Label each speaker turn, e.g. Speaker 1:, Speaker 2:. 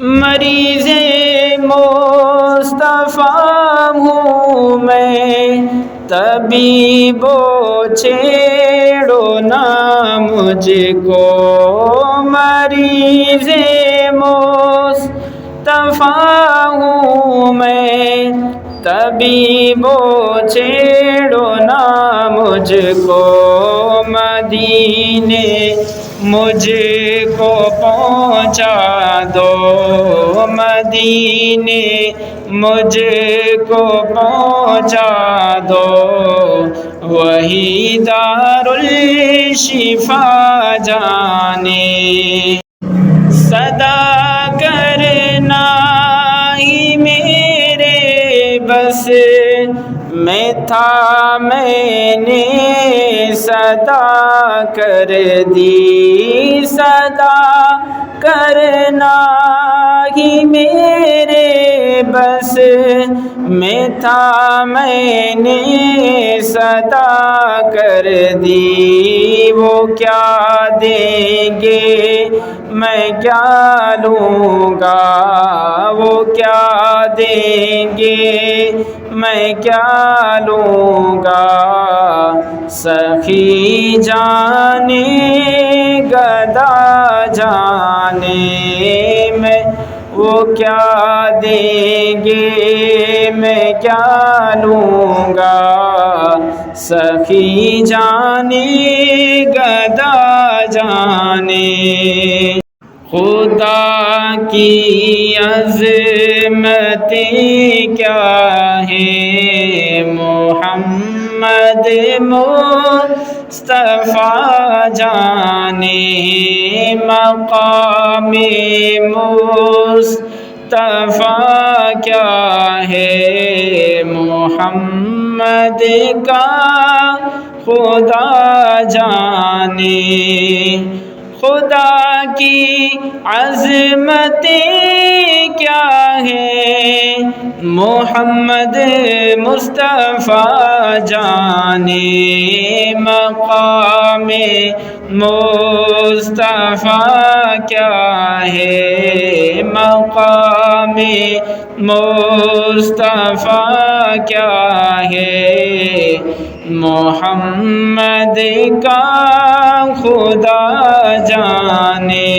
Speaker 1: مریض مصطفیٰ ہوں میں، طبیب چھیڑو نہ مجھ کو، مریض مصطفیٰ ہوں میں، طبیب چھیڑو نہ مجھ کو، مدینے مجھ کو پہنچا دو، مدینے مجھ کو پہنچا دو، وہی دار الشفا جانے، صدا کرنا ہی میرے بس میں تھا، میں نے صدا کر دی، صدا کرنا ہی میرے بس میں تھا، میں نے صدا کر دی، وہ کیا دیں گے میں کیا لوں گا، وہ کیا دیں گے میں کیا لوں گا، سخی جانے گدا جانے میں، وہ کیا دیں گے میں کیا لوں گا، سخی جانے گدا جانے، خدا کی عظمتیں کیا ہیں، محمد مصطفیٰ جانے، مقام مصطفیٰ کیا ہے، محمد کا خدا جانے، خدا کی عظمتیں کیا ہیں، محمد مصطفیٰ جانے، مقام مصطفیٰ کیا ہے، مقام مصطفیٰ کیا ہے، محمد کا خدا جانے۔